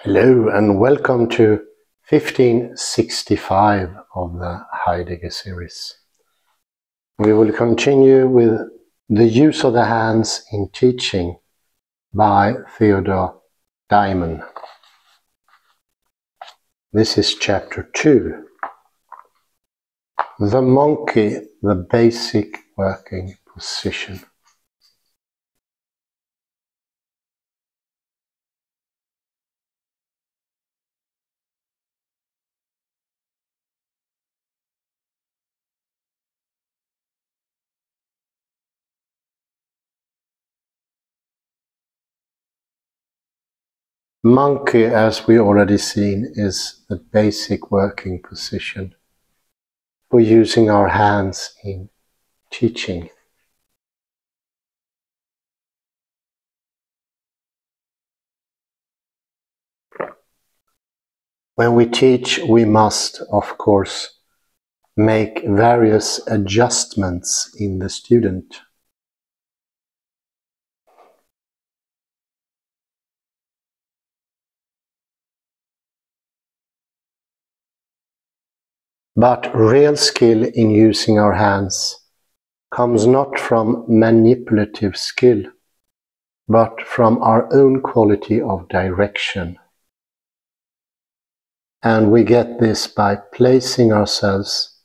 Hello and welcome to 1565 of the Heidegger series. We will continue with the use of the hands in teaching by Heidegger Dimon. This is chapter 2. The monkey, the basic working position. Monkey, as we already seen, is the basic working position for using our hands in teaching. When we teach, we must, of course, make various adjustments in the student. But real skill in using our hands comes not from manipulative skill, but from our own quality of direction. And we get this by placing ourselves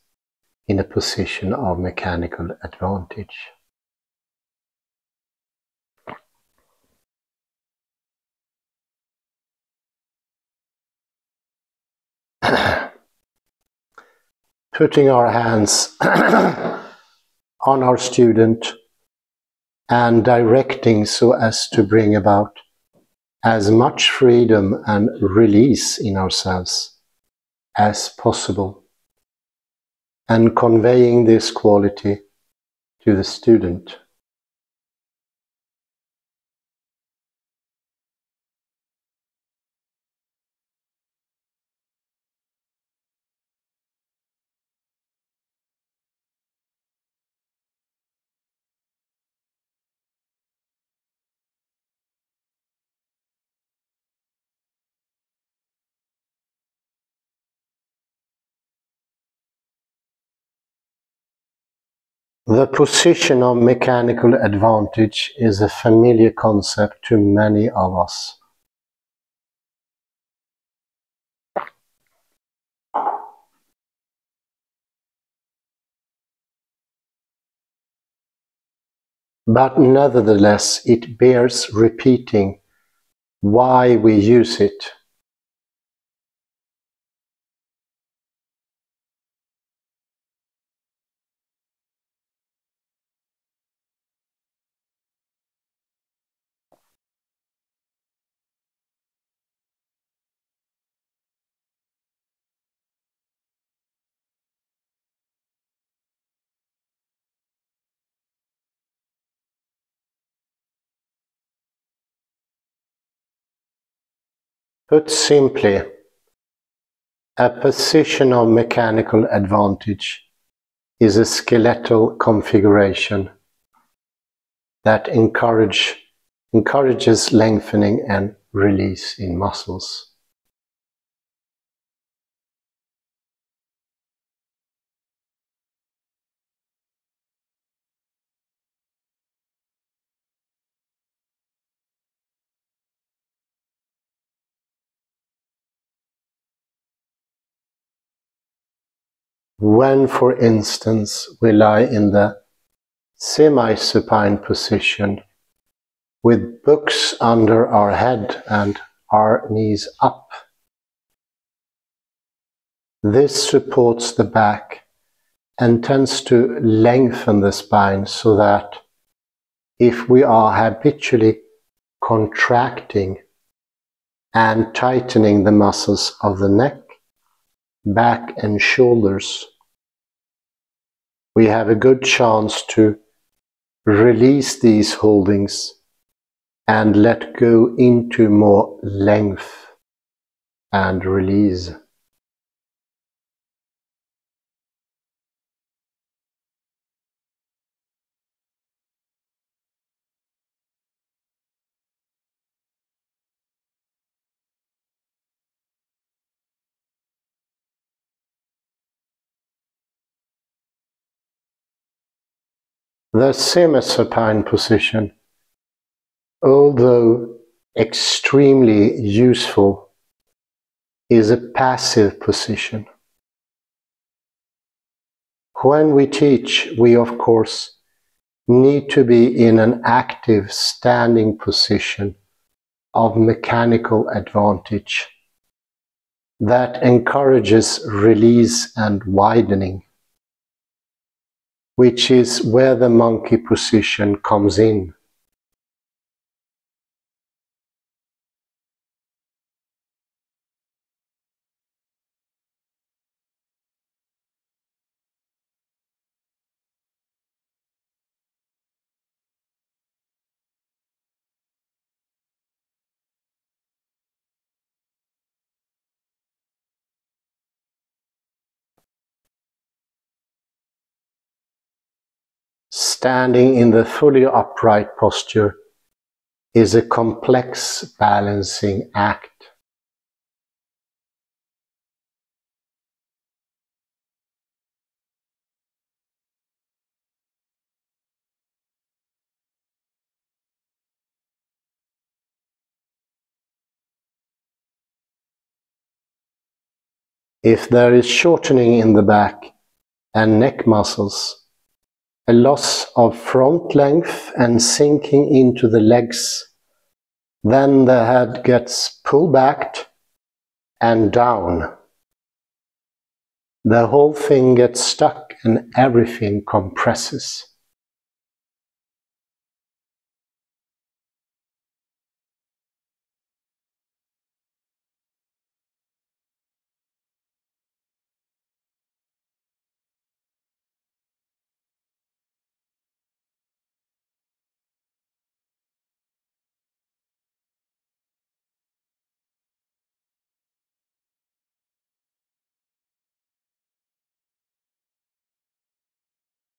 in a position of mechanical advantage. Putting our hands on our student and directing so as to bring about as much freedom and release in ourselves as possible, and conveying this quality to the student. The position of mechanical advantage is a familiar concept to many of us. But nevertheless, it bears repeating why we use it. Put simply, a position of mechanical advantage is a skeletal configuration that encourages lengthening and release in muscles. When, for instance, we lie in the semi-supine position with books under our head and our knees up, this supports the back and tends to lengthen the spine so that if we are habitually contracting and tightening the muscles of the neck, back and shoulders, we have a good chance to release these holdings and let go into more length and release. The semi-supine position, although extremely useful, is a passive position. When we teach, we of course need to be in an active standing position of mechanical advantage that encourages release and widening, which is where the monkey position comes in. Standing in the fully upright posture is a complex balancing act. If there is shortening in the back and neck muscles, a loss of front length and sinking into the legs, then the head gets pulled back and down. The whole thing gets stuck and everything compresses.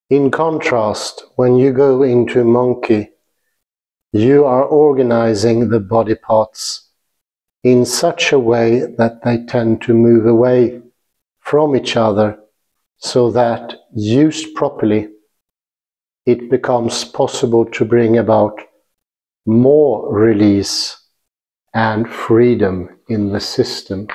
In contrast, when you go into monkey, you are organizing the body parts in such a way that they tend to move away from each other, so that, used properly, it becomes possible to bring about more release and freedom in the system.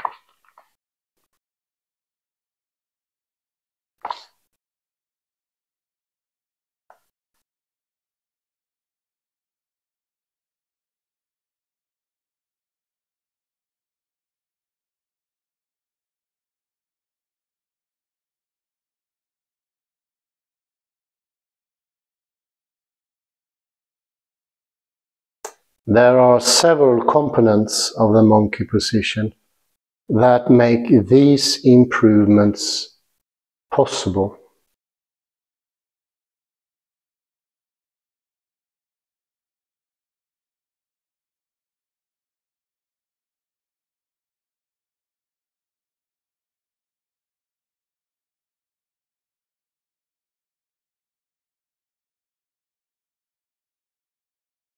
There are several components of the monkey position that make these improvements possible.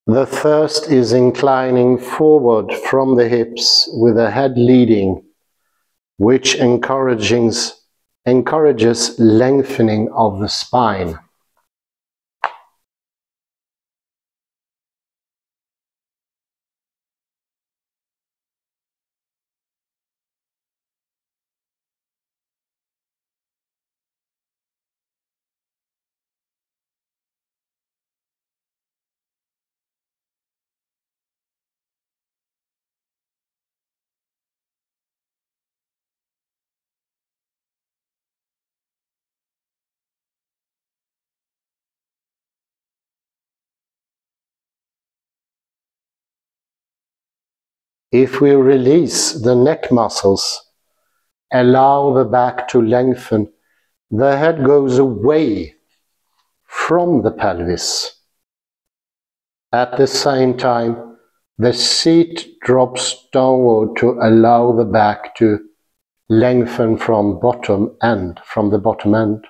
The first is inclining forward from the hips with the head leading, which encourages lengthening of the spine. If we release the neck muscles, allow the back to lengthen, the head goes away from the pelvis. At the same time, the seat drops downward to allow the back to lengthen from the bottom end.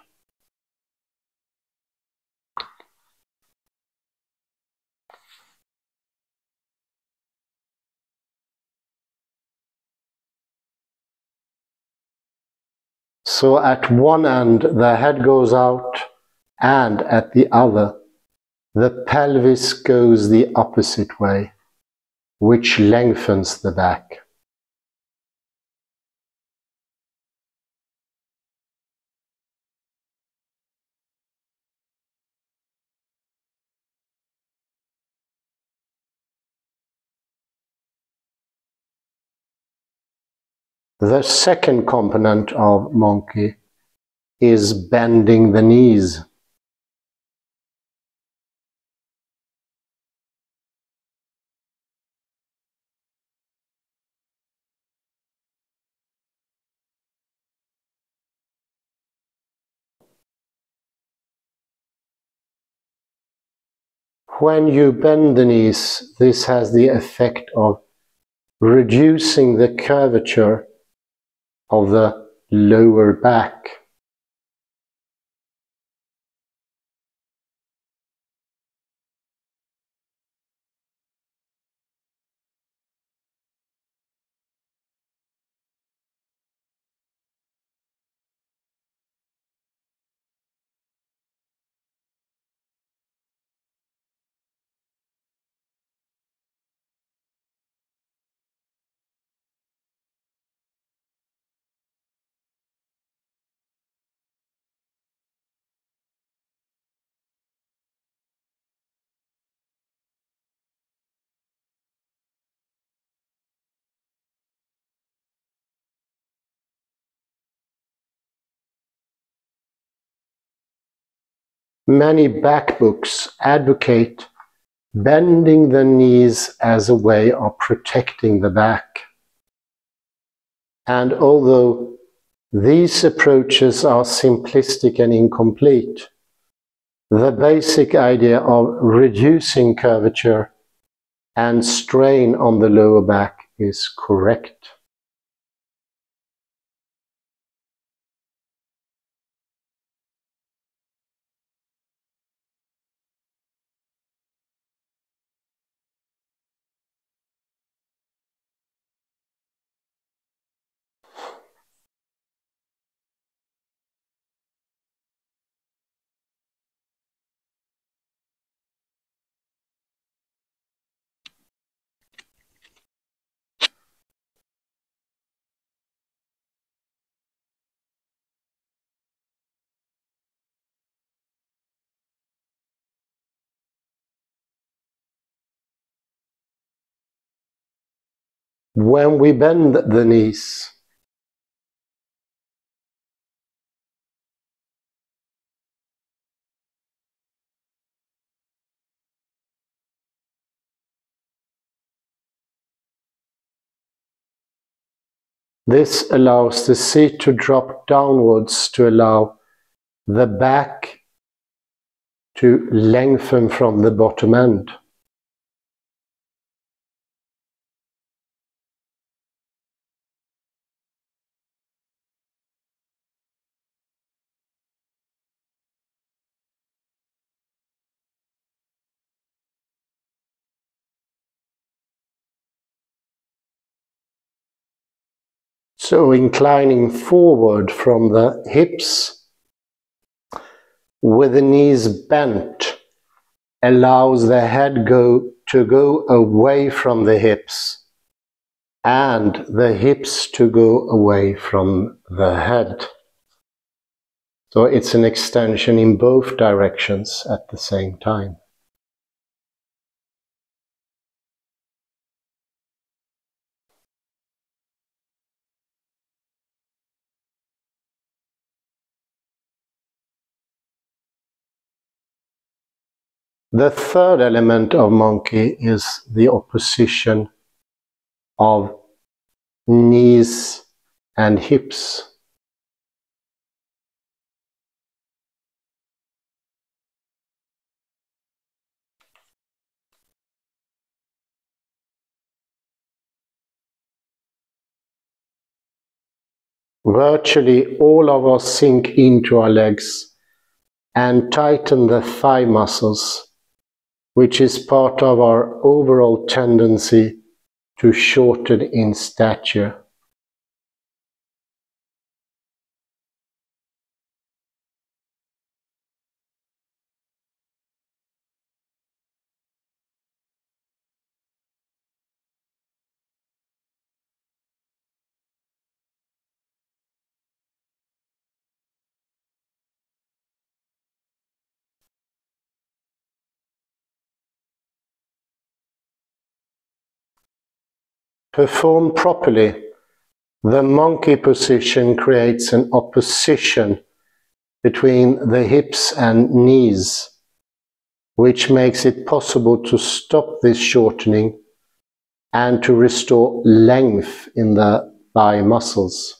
So at one end the head goes out and at the other the pelvis goes the opposite way, which lengthens the back. The second component of monkey is bending the knees. When you bend the knees, this has the effect of reducing the curvature of the lower back. Many back books advocate bending the knees as a way of protecting the back. And although these approaches are simplistic and incomplete, the basic idea of reducing curvature and strain on the lower back is correct. When we bend the knees, this allows the seat to drop downwards to allow the back to lengthen from the bottom end. So inclining forward from the hips with the knees bent allows the head to go away from the hips and the hips to go away from the head. So it's an extension in both directions at the same time. The third element of monkey is the opposition of knees and hips. Virtually all of us sink into our legs and tighten the thigh muscles, which is part of our overall tendency to shorten in stature. Performed properly, the monkey position creates an opposition between the hips and knees, which makes it possible to stop this shortening and to restore length in the thigh muscles.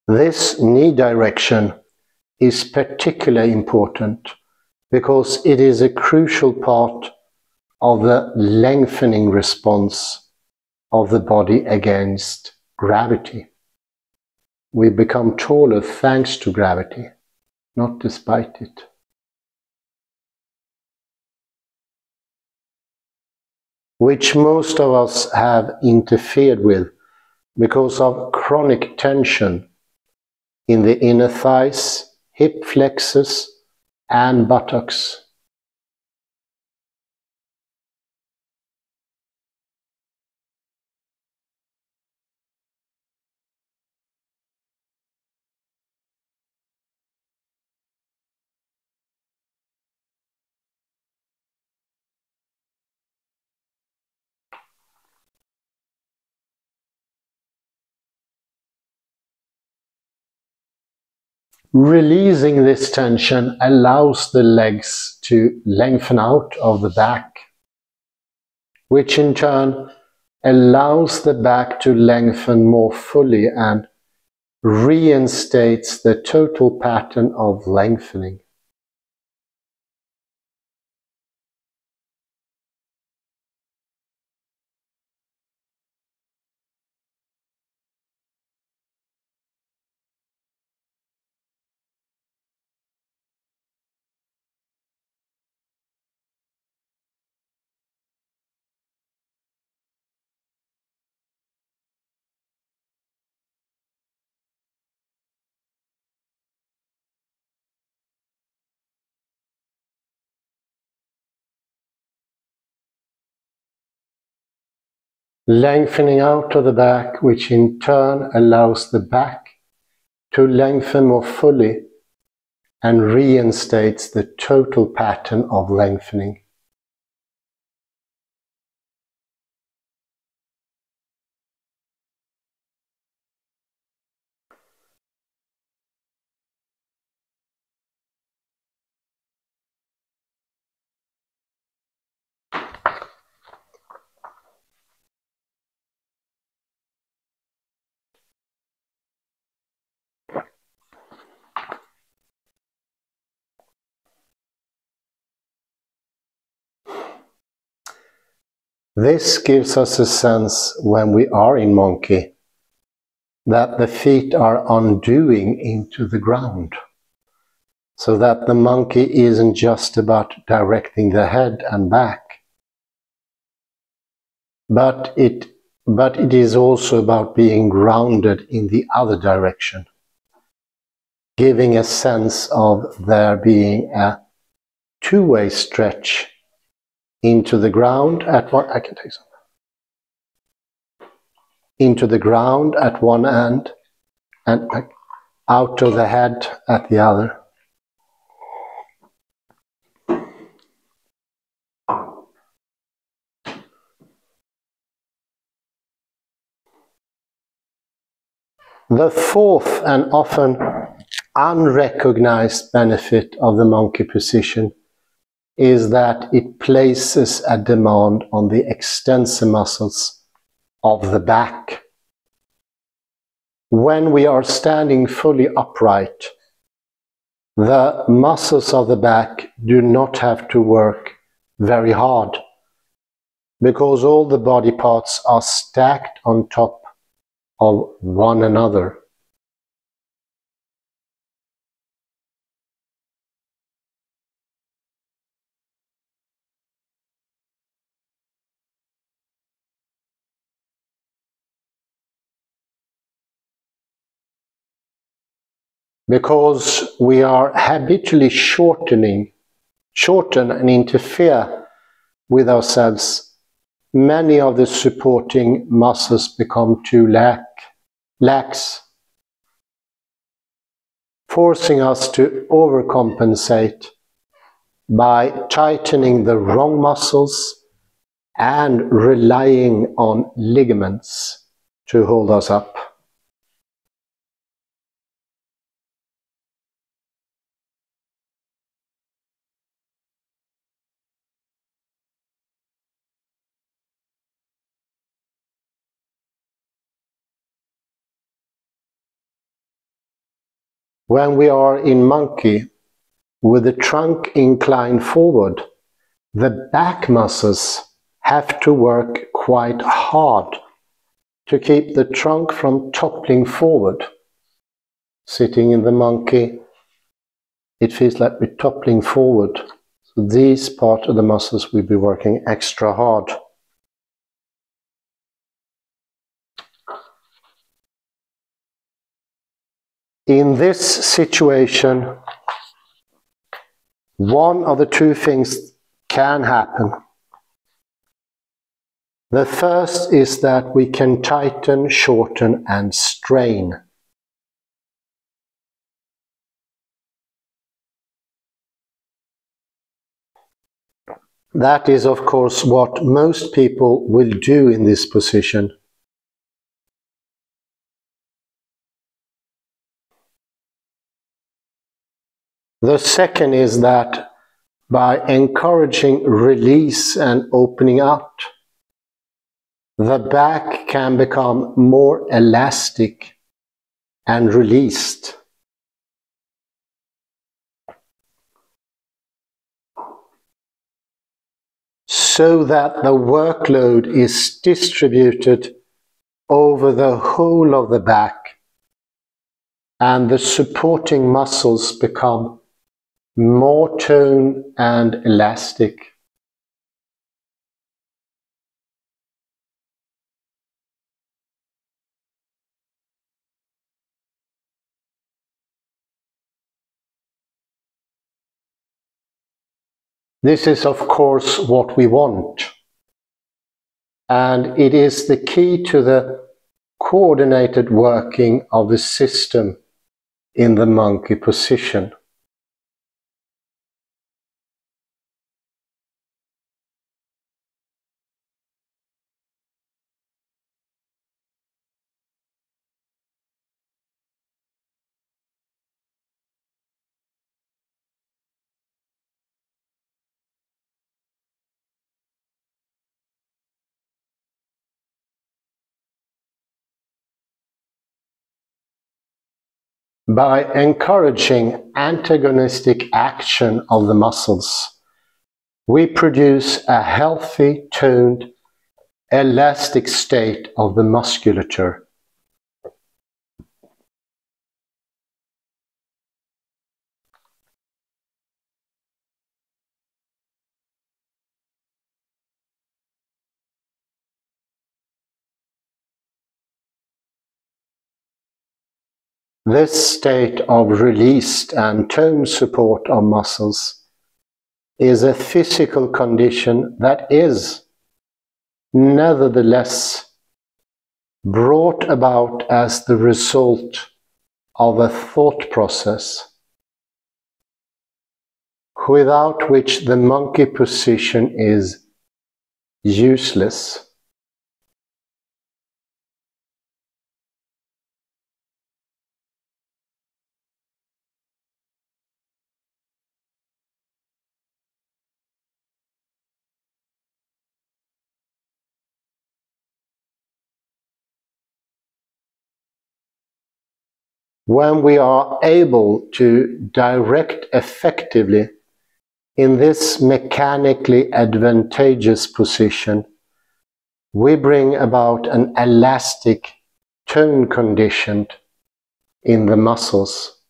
This knee direction is particularly important because it is a crucial part of the lengthening response of the body against gravity. We become taller thanks to gravity, not despite it. Which most of us have interfered with because of chronic tension in the inner thighs, hip flexors, and buttocks. Releasing this tension allows the legs to lengthen out of the back, which in turn allows the back to lengthen more fully and reinstates the total pattern of lengthening. Lengthening out of the back, which in turn allows the back to lengthen more fully and reinstates the total pattern of lengthening. This gives us a sense, when we are in monkey, that the feet are undoing into the ground, so that the monkey isn't just about directing the head and back, but it is also about being grounded in the other direction, giving a sense of there being a two-way stretch into the ground at one, I can take some. Into the ground at one end and out of the head at the other. The fourth and often unrecognized benefit of the monkey position is that it places a demand on the extensor muscles of the back. When we are standing fully upright, the muscles of the back do not have to work very hard because all the body parts are stacked on top of one another. because we are habitually shorten and interfere with ourselves, many of the supporting muscles become too lax, forcing us to overcompensate by tightening the wrong muscles and relying on ligaments to hold us up. When we are in monkey, with the trunk inclined forward, the back muscles have to work quite hard to keep the trunk from toppling forward. Sitting in the monkey, it feels like we're toppling forward. So these part of the muscles will be working extra hard. In this situation, one of the two things can happen. The first is that we can tighten, shorten, and strain. That is, of course, what most people will do in this position. The second is that by encouraging release and opening up, the back can become more elastic and released. So that the workload is distributed over the whole of the back and the supporting muscles become more toned and elastic. This is, of course, what we want, and it is the key to the coordinated working of the system in the monkey position. By encouraging antagonistic action of the muscles, we produce a healthy, toned, elastic state of the musculature. This state of released and toned support of muscles is a physical condition that is, nevertheless, brought about as the result of a thought process, without which the monkey position is useless. When we are able to direct effectively in this mechanically advantageous position, we bring about an elastic tone condition in the muscles.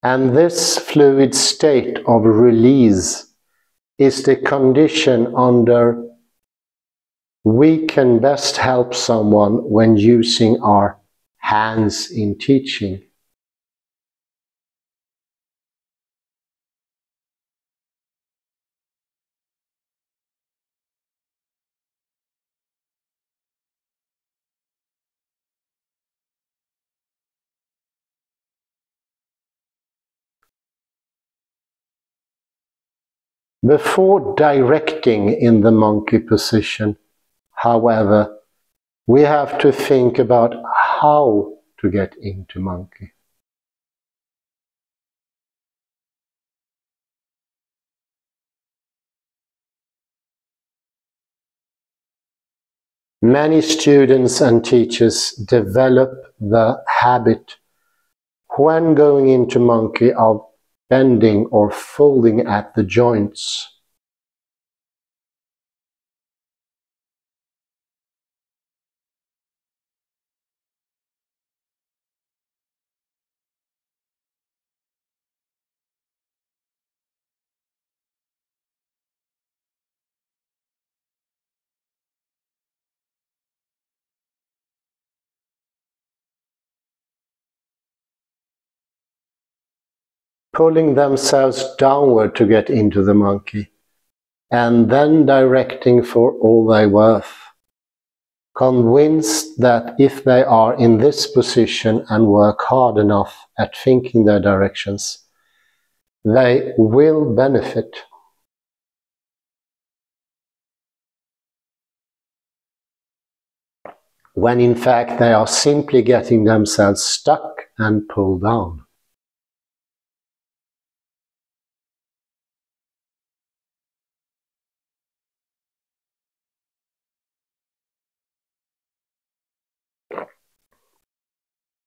And this fluid state of release is the condition under we can best help someone when using our hands in teaching. Before directing in the monkey position, however, we have to think about how to get into monkey. Many students and teachers develop the habit when going into monkey of bending or folding at the joints. Pulling themselves downward to get into the monkey, and then directing for all they're worth, convinced that if they are in this position and work hard enough at thinking their directions, they will benefit. When in fact they are simply getting themselves stuck and pulled down.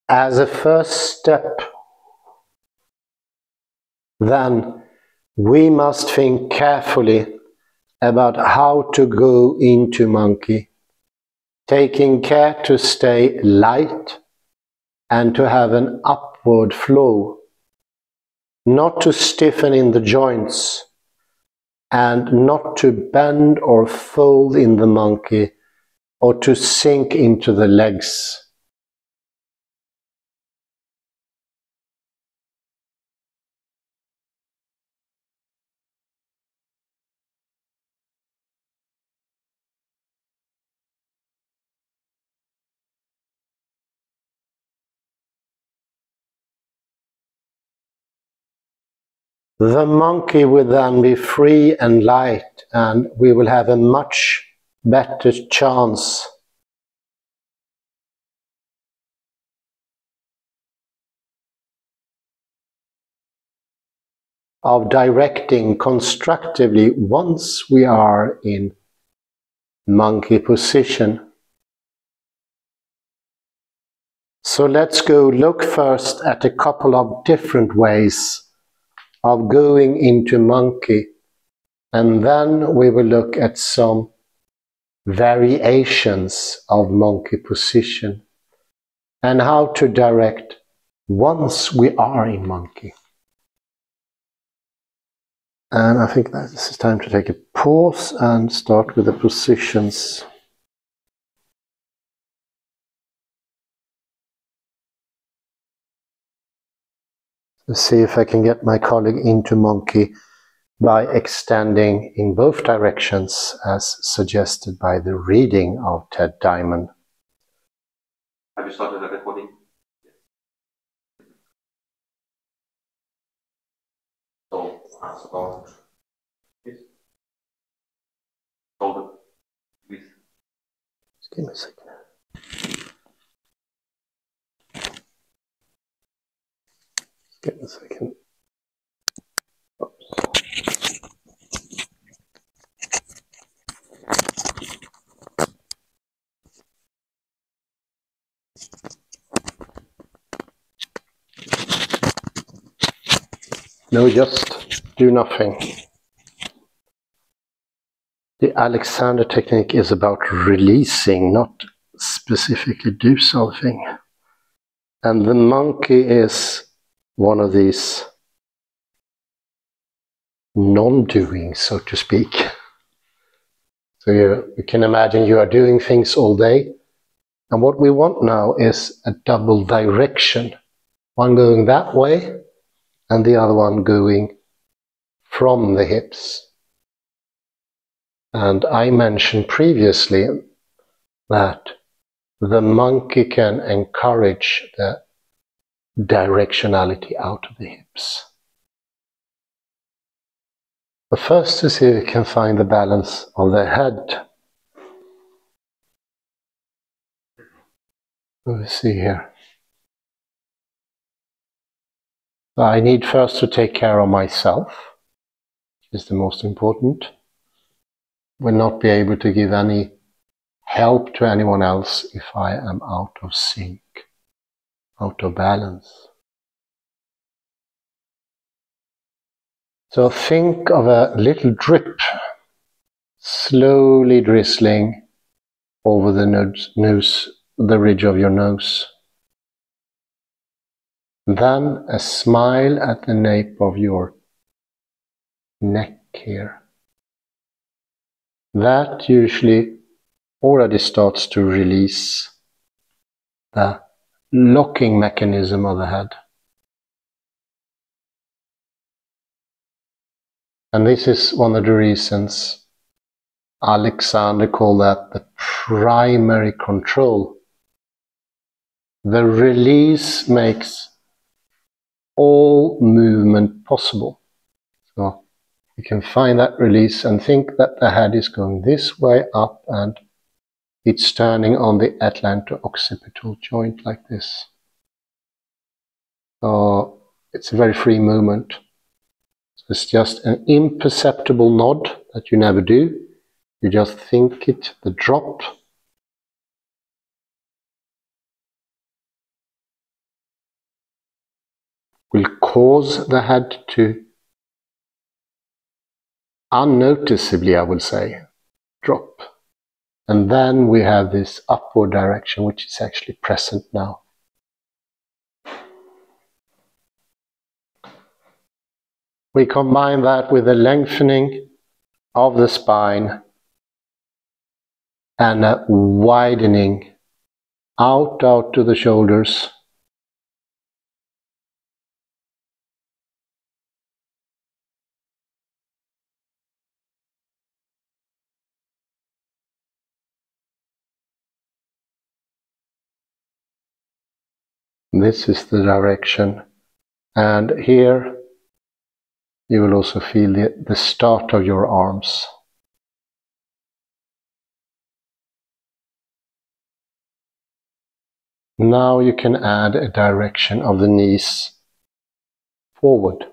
As a first step, then, we must think carefully about how to go into monkey, taking care to stay light and to have an upward flow, not to stiffen in the joints and not to bend or fold in the monkey or to sink into the legs. The monkey will then be free and light, and we will have a much better chance of directing constructively once we are in monkey position. So let's go look first at a couple of different ways of going into monkey, and then we will look at some variations of monkey position and how to direct once we are in monkey. And I think that this is time to take a pause and start with the positions. Let's see if I can get my colleague into monkey by extending in both directions as suggested by the reading of Ted Dimon. Have you started the recording? So, start. Yes. Hold it. Please. Just give me a second. Give me a second. Oops. No, just do nothing. The Alexander technique is about releasing, not specifically do something. And the monkey is one of these non-doing, so to speak. So you can imagine you are doing things all day, and what we want now is a double direction. One going that way, and the other one going from the hips. And I mentioned previously that the monkey can encourage the directionality out of the hips. But first, to see if we can find the balance of the head. Let's see here. I need first to take care of myself, which is the most important. Will not be able to give any help to anyone else if I am out of sync, out of balance. So think of a little drip slowly drizzling over the nose, the ridge of your nose. Then a smile at the nape of your neck here. That usually already starts to release the locking mechanism of the head. And this is one of the reasons Alexander called that the primary control. The release makes all movement possible. So you can find that release and think that the head is going this way up and it's turning on the atlanto-occipital joint like this. So it's a very free movement. So it's just an imperceptible nod that you never do. You just think it, the drop. Will cause the head to unnoticeably, I would say, drop. And then we have this upward direction, which is actually present now. We combine that with a lengthening of the spine and a widening out to the shoulders. This is the direction, and here you will also feel the start of your arms. Now you can add a direction of the knees forward,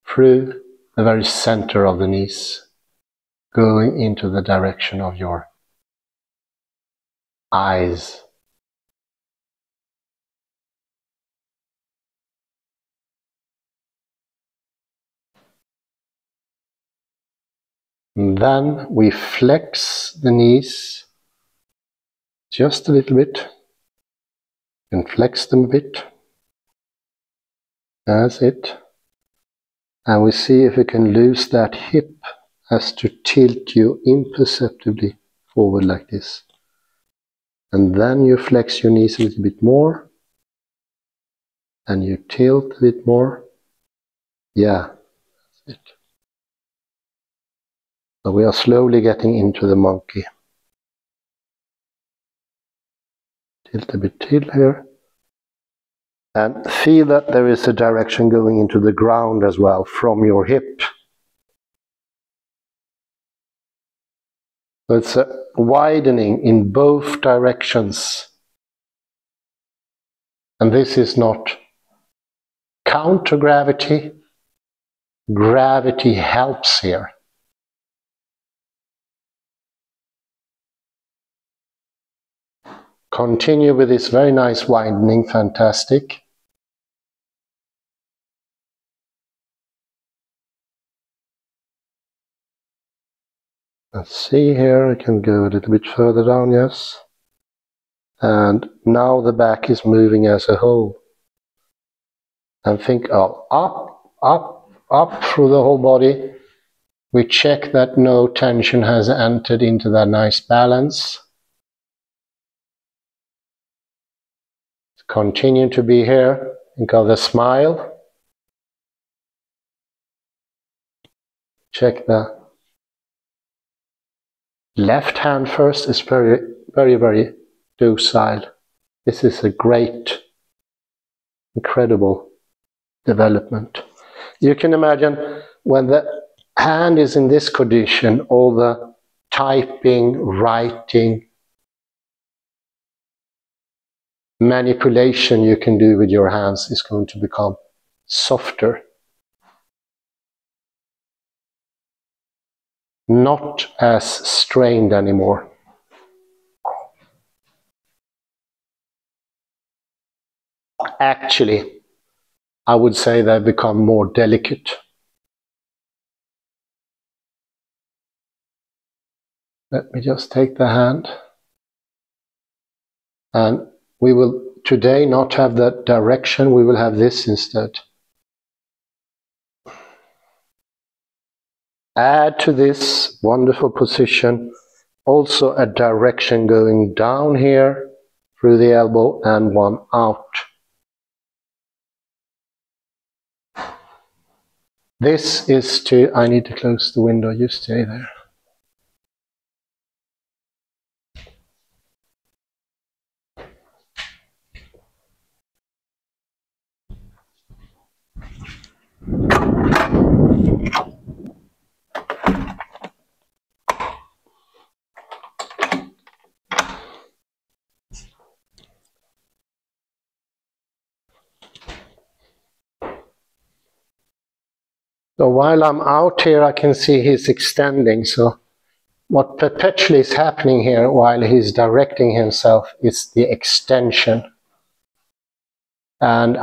through the very center of the knees, going into the direction of your eyes. And then we flex the knees just a little bit, and flex them a bit. That's it. And we see if we can lose that hip as to tilt you imperceptibly forward like this. And then you flex your knees a little bit more, and you tilt a bit more. Yeah, that's it. So we are slowly getting into the monkey. Tilt a bit till here. And feel that there is a direction going into the ground as well from your hip. So it's a widening in both directions. And this is not counter-gravity. Gravity helps here. Continue with this very nice widening, fantastic. Let's see here, I can go a little bit further down, yes. And now the back is moving as a whole. And think of up, up, up through the whole body. We check that no tension has entered into that nice balance. Continue to be here. Think of the smile. Check the left hand first is very, very, very docile. This is a great, incredible development. You can imagine when the hand is in this condition, all the typing, writing, manipulation you can do with your hands is going to become softer. Not as strained anymore. Actually, I would say they've become more delicate. Let me just take the hand. And we will today not have that direction, we will have this instead. Add to this wonderful position also a direction going down here through the elbow and one out. This is to, I need to close the window, you stay there. So while I'm out here, I can see he's extending. So what perpetually is happening here while he's directing himself is the extension. And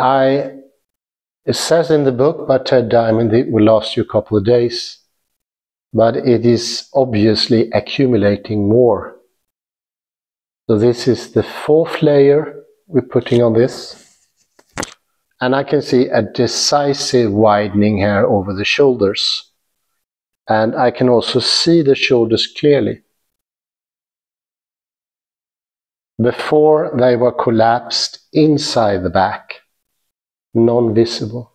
it says in the book by Ted Dimon, it will last you a couple of days, but it is obviously accumulating more. So this is the fourth layer we're putting on this. And I can see a decisive widening here over the shoulders. And I can also see the shoulders clearly. Before they were collapsed inside the back, non-visible.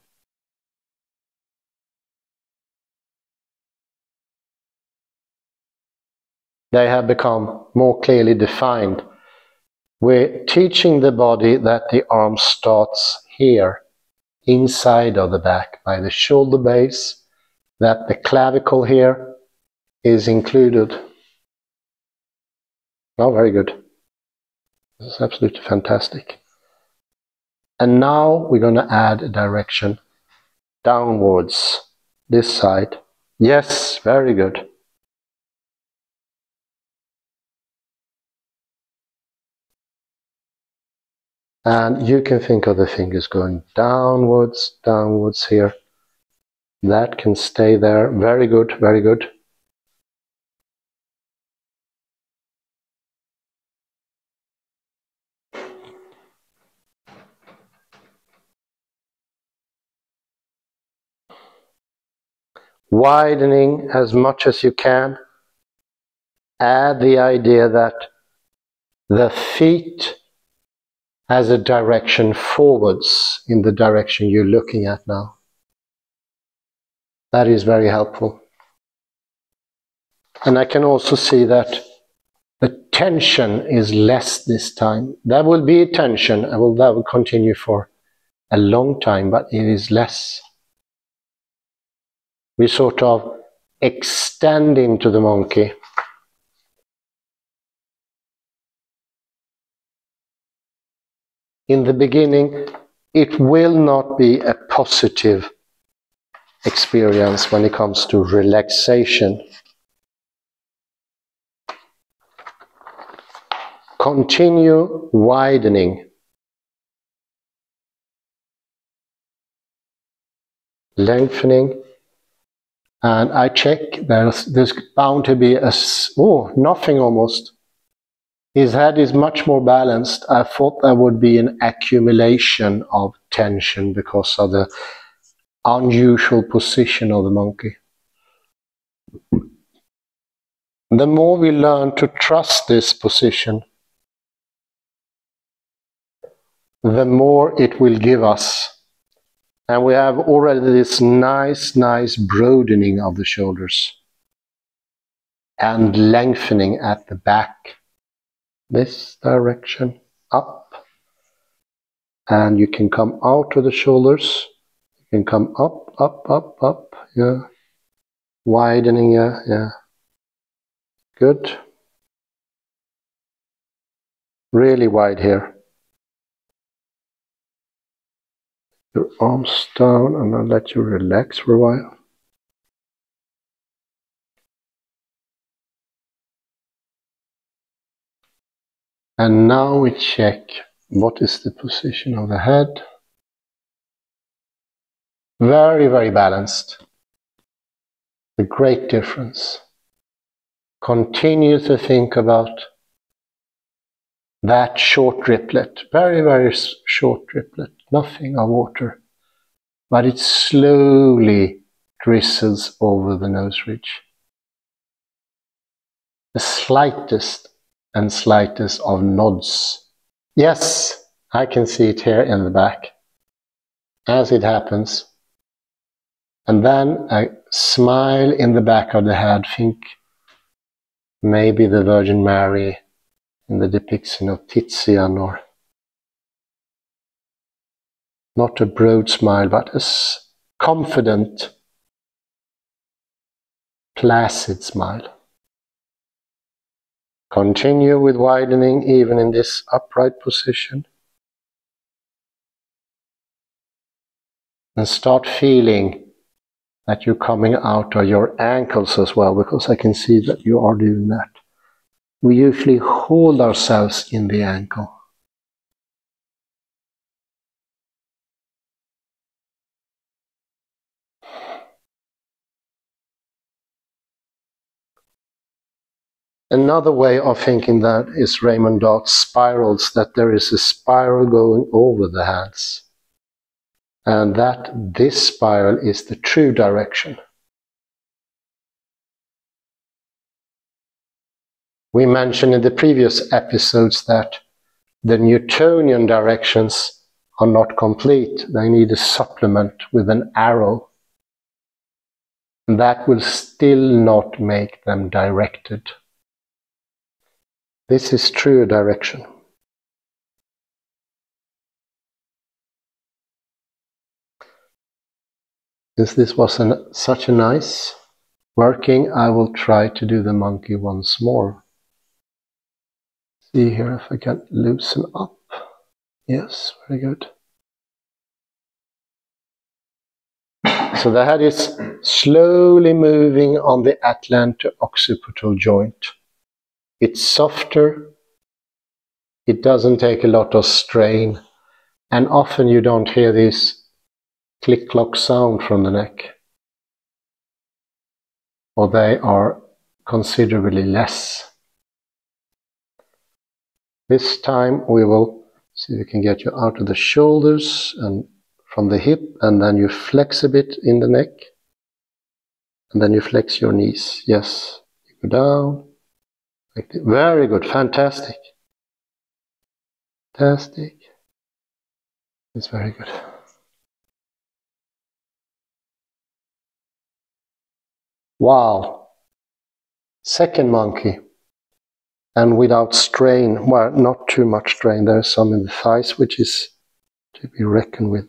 They have become more clearly defined. We're teaching the body that the arm starts here, inside of the back, by the shoulder base, that the clavicle here is included. Oh, very good. This is absolutely fantastic. And now we're going to add a direction downwards, this side. Yes, very good. And you can think of the fingers going downwards, downwards here. That can stay there. Very good, very good. Widening as much as you can. Add the idea that the feet has a direction forwards in the direction you're looking at now. That is very helpful. And I can also see that the tension is less this time. There will be tension, that will continue for a long time, but it is less. We sort of extend into the monkey. In the beginning, it will not be a positive experience when it comes to relaxation. Continue widening. Lengthening. And I check, there's bound to be nothing almost. His head is much more balanced. I thought there would be an accumulation of tension because of the unusual position of the monkey. The more we learn to trust this position, the more it will give us. And we have already this nice broadening of the shoulders and lengthening at the back. This direction up. And you can come out of the shoulders. You can come up. Yeah. Widening, yeah. Good. Really wide here. Your arms down, and I'll let you relax for a while. And now we check what is the position of the head. Very balanced. A great difference. Continue to think about that short driplet, very short driplet, nothing of water, but it slowly drizzles over the nose ridge. The slightest of nods. Yes, I can see it here in the back as it happens. And then a smile in the back of the head. Think maybe the Virgin Mary in the depiction of Titian, or not a broad smile, but a confident, placid smile. Continue with widening even in this upright position. And start feeling that you're coming out of your ankles as well, because I can see that you are doing that. We usually hold ourselves in the ankle. Another way of thinking that is Raymond Dart's spirals, that there is a spiral going over the hands. And that this spiral is the true direction. We mentioned in the previous episodes that the Newtonian directions are not complete. They need a supplement with an arrow. And that will still not make them directed. This is true direction. Since this was such a nice working, I will try to do the monkey once more. See here if I can loosen up. Yes, very good. So the head is slowly moving on the atlanto-occipital joint. It's softer. It doesn't take a lot of strain. And often you don't hear this click-clock sound from the neck. Or they are considerably less. This time we will see if we can get you out of the shoulders and from the hip, and then you flex a bit in the neck, and then you flex your knees. Yes, you go down. Like that. Very good, fantastic. Fantastic. It's very good. Wow. Second monkey. And without strain, well, not too much strain. There's some in the thighs, which is to be reckoned with.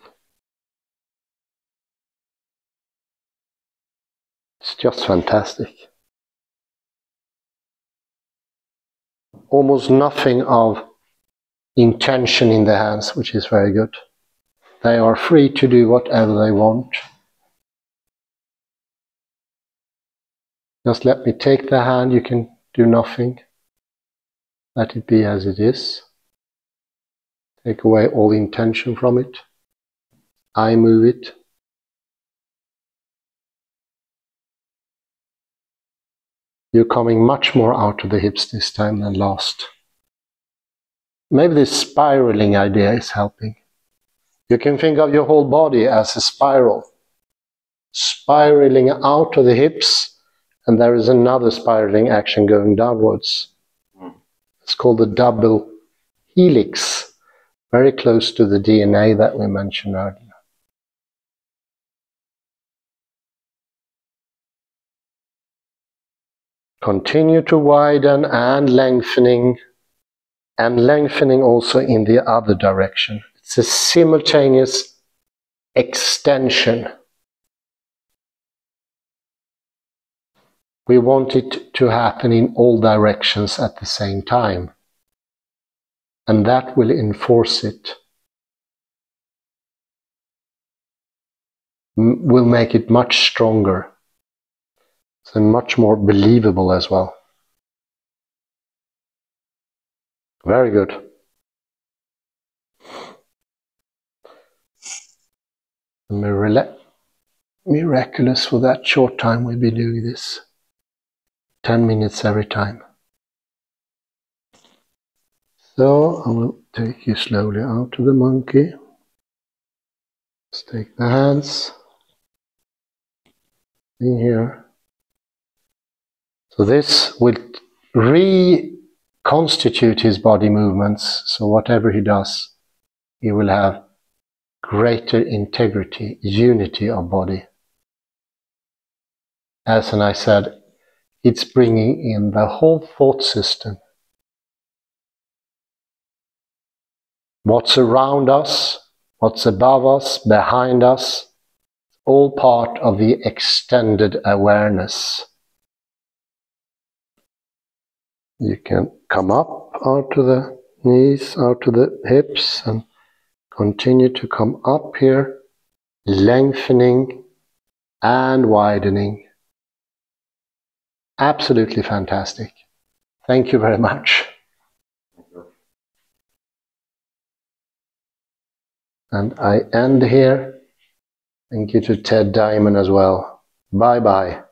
It's just fantastic. Almost nothing of intention in the hands, which is very good. They are free to do whatever they want. Just let me take the hand, you can do nothing. Let it be as it is. Take away all intention from it. I move it. You're coming much more out of the hips this time than last. maybe this spiraling idea is helping. You can think of your whole body as a spiral, spiraling out of the hips, and there is another spiraling action going downwards. It's called the double helix, very close to the DNA that we mentioned earlier. Continue to widen and lengthening also in the other direction. It's a simultaneous extension. We want it to happen in all directions at the same time, and that will enforce it. Will make it much stronger. So much more believable as well. Very good. Miraculous for that short time we'll be doing this. 10 minutes every time. So I will take you slowly out to the monkey. Let's take the hands in here. So this will reconstitute his body movements. So whatever he does, he will have greater integrity, unity of body. As I said, it's bringing in the whole thought system. What's around us, what's above us, behind us, all part of the extended awareness. You can come up out to the knees, out to the hips, and continue to come up here, lengthening and widening. Absolutely fantastic. Thank you very much. And I end here. Thank you to Ted Dimon as well. Bye-bye.